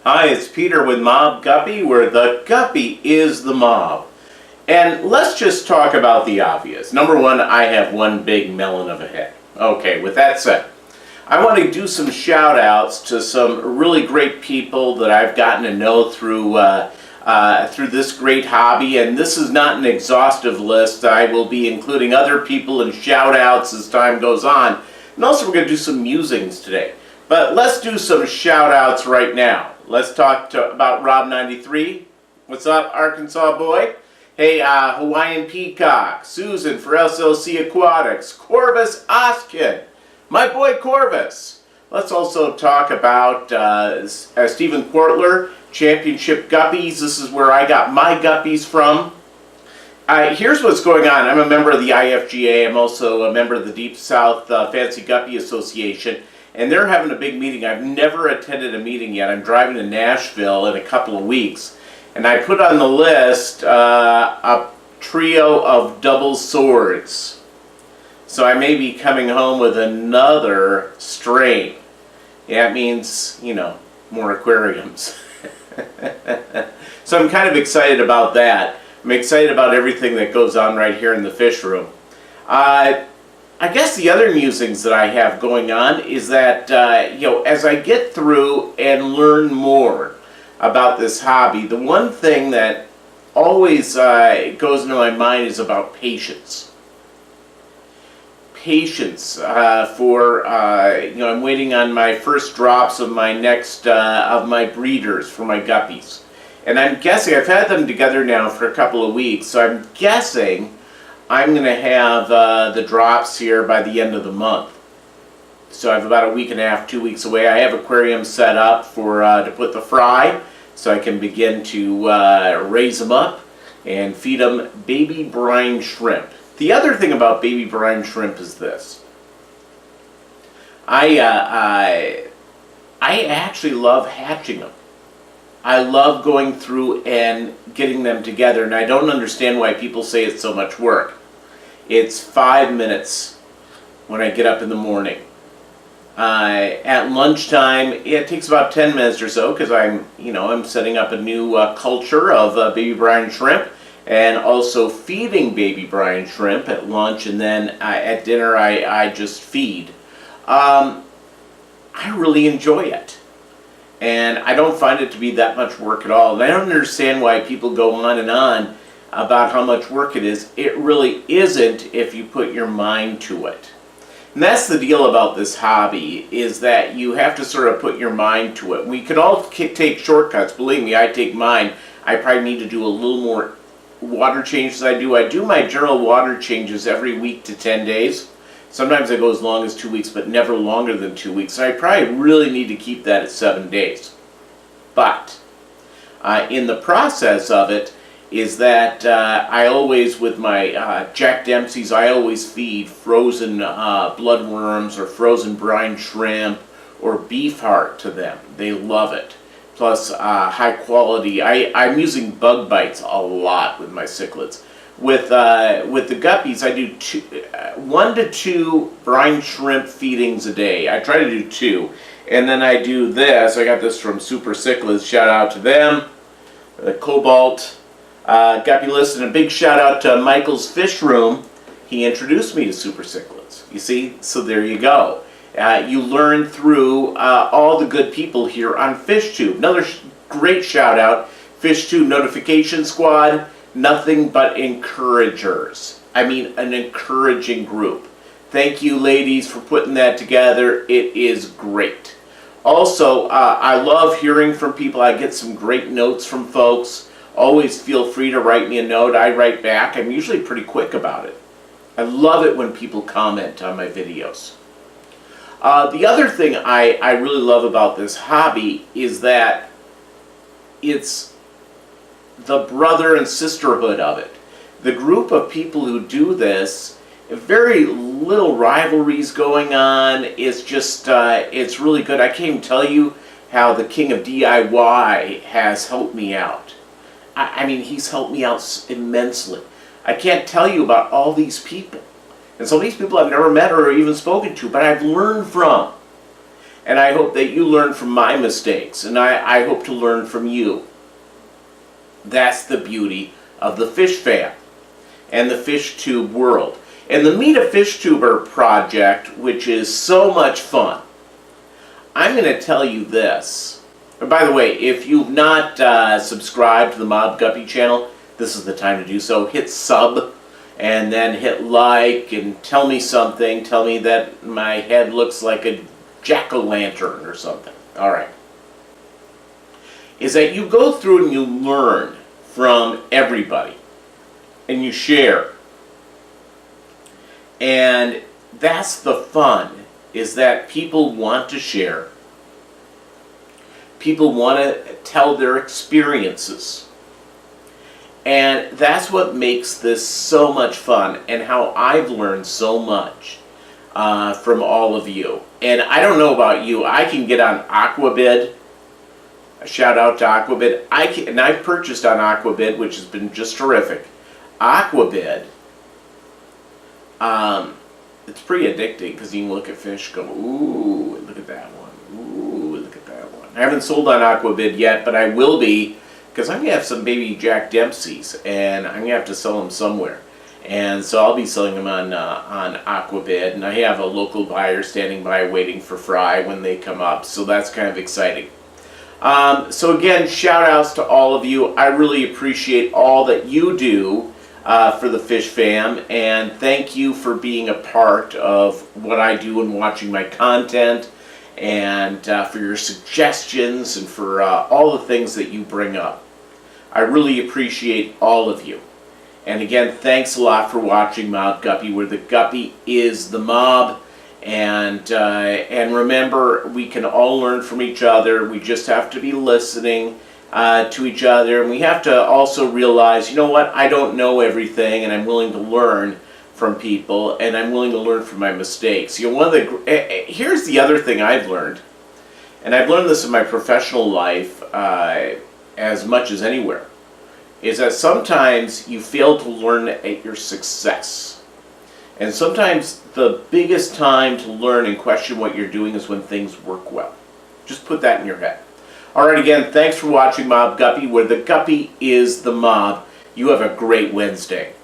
Hi, it's Peter with Mobb Guppy, where the guppy is the mob. And let's just talk about the obvious. Number one, I have one big melon of a head. Okay, with that said, I want to do some shout outs to some really great people that I've gotten to know through this great hobby. And this is not an exhaustive list. I will be including other people in shout outs as time goes on. And also we're going to do some musings today. But let's do some shout outs right now. Let's talk about Rob93. What's up, Arkansas boy? Hey, Hawaiian Peacock, Susan for SLC Aquatics, Corvus Oskin, my boy Corvus. Let's also talk about Stephen Quartler, Championship Guppies. This is where I got my guppies from. Here's what's going on. I'm a member of the IFGA. I'm also a member of the Deep South Fancy Guppy Association. And they're having a big meeting. I've never attended a meeting yet. I'm driving to Nashville in a couple of weeks. And I put on the list a trio of double swords. So I may be coming home with another strain. Yeah, it means, you know, more aquariums. So I'm kind of excited about that. I'm excited about everything that goes on right here in the fish room. I guess the other musings that I have going on is that, as I get through and learn more about this hobby, the one thing that always goes into my mind is about patience. Patience I'm waiting on my first drops of my next, of my breeders for my guppies. And I'm guessing, I've had them together now for a couple of weeks, so I'm guessing I'm going to have the drops here by the end of the month. So I have about a week and a half, 2 weeks away. I have aquariums set up for to put the fry, so I can begin to raise them up and feed them baby brine shrimp. The other thing about baby brine shrimp is this. I actually love hatching them. I love going through and getting them together, and I don't understand why people say it's so much work. It's 5 minutes when I get up in the morning. At lunchtime, it takes about 10 minutes or so because I'm setting up a new culture of baby brine shrimp and also feeding baby brine shrimp at lunch, and then at dinner I just feed. I really enjoy it. And I don't find it to be that much work at all. And I don't understand why people go on and on about how much work it is. It really isn't if you put your mind to it. And that's the deal about this hobby, is that you have to sort of put your mind to it. We can all take shortcuts. Believe me, I take mine. I probably need to do a little more water changes I do. I do my general water changes every week to 10 days. Sometimes I go as long as 2 weeks, but never longer than 2 weeks. So I probably really need to keep that at 7 days. But in the process of it is that I always, with my Jack Dempsey's, I always feed frozen bloodworms or frozen brine shrimp or beef heart to them. They love it. Plus high quality. I'm using bug bites a lot with my cichlids. With the guppies, I do 1 to 2 brine shrimp feedings a day. I try to do 2. And then I do this. I got this from Super Cichlids. Shout out to them. The Cobalt Guppy List. And a big shout out to Michael's Fish Room. He introduced me to Super Cichlids. You see? So there you go. You learn through all the good people here on FishTube. Another great shout out. FishTube Notification Squad. Nothing but encouragers. I mean, an encouraging group. Thank you, ladies, for putting that together. It is great. Also, I love hearing from people. I get some great notes from folks. Always feel free to write me a note. I write back. I'm usually pretty quick about it. I love it when people comment on my videos. The other thing I really love about this hobby is that it's the brother and sisterhood of it. The group of people who do this, very little rivalries going on. It's just, it's really good. I can't even tell you how the king of DIY has helped me out. I mean, he's helped me out immensely. I can't tell you about all these people. And some of these people I've never met or even spoken to, but I've learned from. And I hope that you learn from my mistakes, and I hope to learn from you. That's the beauty of the Fish Fam and the Fish Tube world. And the Meet a Fish Tuber project, which is so much fun. I'm going to tell you this. And by the way, if you've not subscribed to the Mobb Guppy channel, this is the time to do so. Hit sub, and then hit like, and tell me something. Tell me that my head looks like a jack-o'-lantern or something. Alright. Is that you go through and you learn from everybody. And you share. And that's the fun, is that people want to share. People want to tell their experiences. And that's what makes this so much fun, and how I've learned so much from all of you. And I don't know about you, I can get on Aquabid. A shout out to Aquabid. And I've purchased on Aquabid, which has been just terrific. Aquabid, it's pretty addicting because you can look at fish, go, ooh, look at that one, ooh, look at that one. I haven't sold on Aquabid yet, but I will be, because I'm going to have some baby Jack Dempseys, and I'm going to have to sell them somewhere. And so I'll be selling them on Aquabid, and I have a local buyer standing by waiting for fry when they come up, so that's kind of exciting. So again, shout outs to all of you. I really appreciate all that you do for the Fish Fam, and thank you for being a part of what I do and watching my content, and for your suggestions, and for all the things that you bring up. I really appreciate all of you. And again, thanks a lot for watching Mobb Guppy, where the guppy is the mob. And remember, we can all learn from each other. We just have to be listening to each other. And we have to also realize, you know what, I don't know everything, and I'm willing to learn from people, and I'm willing to learn from my mistakes. You know, here's the other thing I've learned, and I've learned this in my professional life as much as anywhere, is that sometimes you fail to learn at your success. And sometimes the biggest time to learn and question what you're doing is when things work well. Just put that in your head. Alright, again, thanks for watching Mobb Guppy, where the guppy is the mob. You have a great Wednesday.